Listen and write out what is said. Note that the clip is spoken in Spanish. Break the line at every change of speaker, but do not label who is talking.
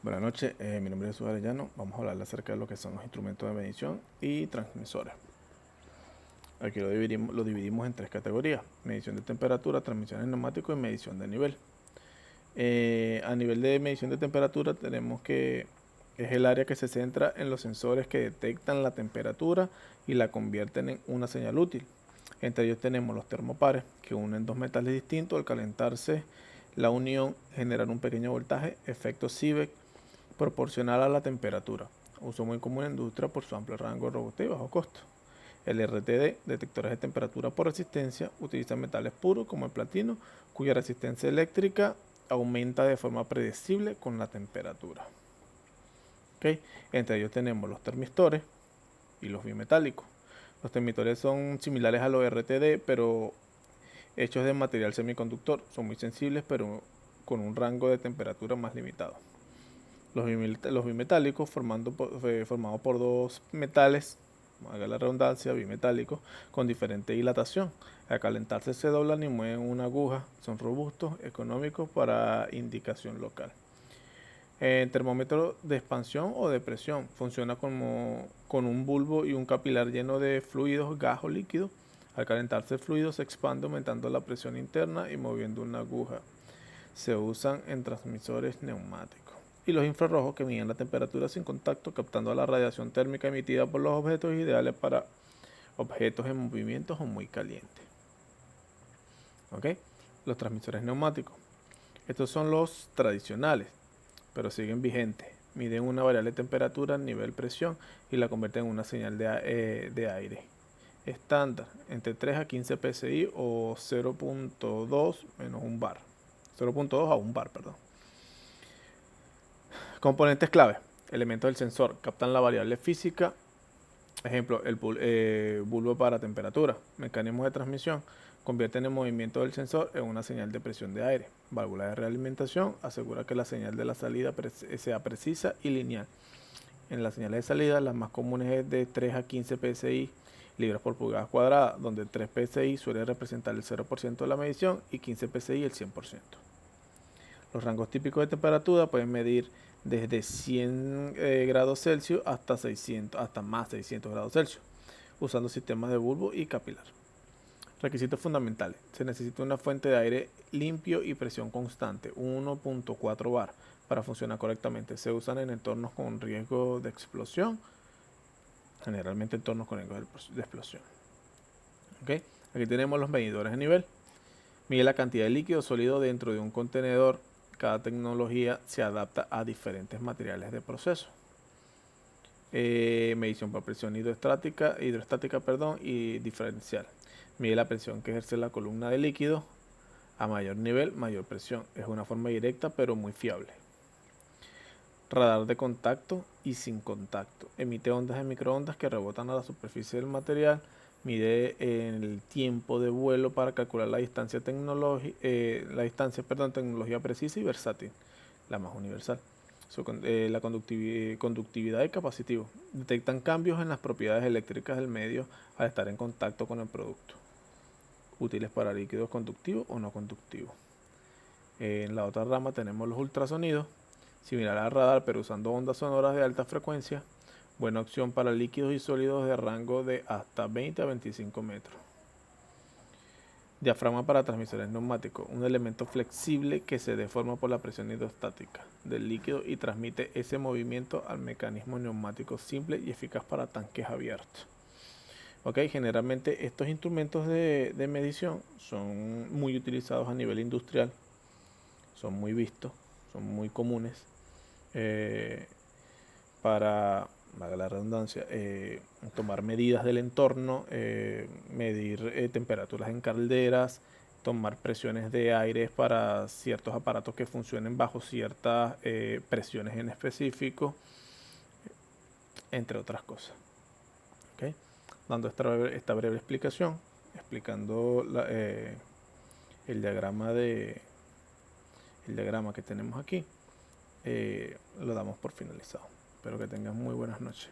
Buenas noches, mi nombre es Jesús Arellano. Vamos a hablar acerca de lo que son los instrumentos de medición y transmisores. Aquí lo dividimos en tres categorías: medición de temperatura, transmisiones neumáticos y medición de nivel. A nivel de medición de temperatura tenemos que es el área que se centra en los sensores que detectan la temperatura y la convierten en una señal útil. Entre ellos tenemos los termopares, que unen dos metales distintos. Al calentarse la unión generan un pequeño voltaje, efecto Seebeck, proporcional a la temperatura. Uso muy común en industria por su amplio rango de robustez y bajo costo. El RTD, detectores de temperatura por resistencia, utiliza metales puros como el platino, cuya resistencia eléctrica aumenta de forma predecible con la temperatura. ¿Okay? Entre ellos tenemos los termistores y los bimetálicos. Los termistores son similares a los RTD, pero hechos de material semiconductor. Son muy sensibles, pero con un rango de temperatura más limitado. Los bimetálicos formados por dos metales, haga la redundancia, bimetálicos, con diferente dilatación. Al calentarse se doblan y mueven una aguja. Son robustos, económicos para indicación local. Termómetro de expansión o de presión. Funciona como con un bulbo y un capilar lleno de fluidos, gas o líquido. Al calentarse el fluido se expande aumentando la presión interna y moviendo una aguja. Se usan en transmisores neumáticos. Y los infrarrojos, que miden la temperatura sin contacto, captando la radiación térmica emitida por los objetos, ideales para objetos en movimiento o muy calientes. ¿Okay? Los transmisores neumáticos. Estos son los tradicionales, pero siguen vigentes. Miden una variable de temperatura, nivel, presión y la convierten en una señal de aire estándar, entre 3 a 15 psi o 0.2 menos un bar. 0.2 a 1 bar, perdón. Componentes clave. Elementos del sensor. Captan la variable física. Ejemplo, el bulbo para temperatura. Mecanismos de transmisión. Convierten el movimiento del sensor en una señal de presión de aire. Válvula de realimentación. Asegura que la señal de la salida sea precisa y lineal. En las señales de salida, las más comunes es de 3 a 15 psi libras por pulgada cuadrada, donde 3 psi suele representar el 0% de la medición y 15 psi el 100%. Los rangos típicos de temperatura pueden medir desde 100 grados Celsius hasta más 600 grados Celsius, usando sistemas de bulbo y capilar. Requisitos fundamentales. Se necesita una fuente de aire limpio y presión constante, 1.4 bar, para funcionar correctamente. Se usan en entornos con riesgo de explosión, generalmente entornos con riesgo de explosión. ¿Okay? Aquí tenemos los medidores de nivel. Mide la cantidad de líquido sólido dentro de un contenedor. Cada tecnología se adapta a diferentes materiales de proceso. Medición por presión hidroestática y diferencial. Mide la presión que ejerce la columna de líquido. A mayor nivel, mayor presión. Es una forma directa pero muy fiable. Radar de contacto y sin contacto. Emite ondas de microondas que rebotan a la superficie del material. Mide el tiempo de vuelo para calcular la distancia, tecnología precisa y versátil, la más universal. La conductividad y capacitivo. Detectan cambios en las propiedades eléctricas del medio al estar en contacto con el producto. Útiles para líquidos conductivos o no conductivos. En la otra rama tenemos los ultrasonidos, similar al radar pero usando ondas sonoras de alta frecuencia. Buena opción para líquidos y sólidos de rango de hasta 20 a 25 metros. Diafragma para transmisores neumáticos, un elemento flexible que se deforma por la presión hidrostática del líquido y transmite ese movimiento al mecanismo neumático, simple y eficaz para tanques abiertos. Okay, generalmente estos instrumentos de medición son muy utilizados a nivel industrial, son muy vistos, son muy comunes para, valga la redundancia, tomar medidas del entorno, medir temperaturas en calderas, tomar presiones de aire para ciertos aparatos que funcionen bajo ciertas presiones en específico, entre otras cosas. ¿Okay? Dando esta breve explicación, explicando el diagrama que tenemos aquí, lo damos por finalizado. Espero que tengan muy buenas noches.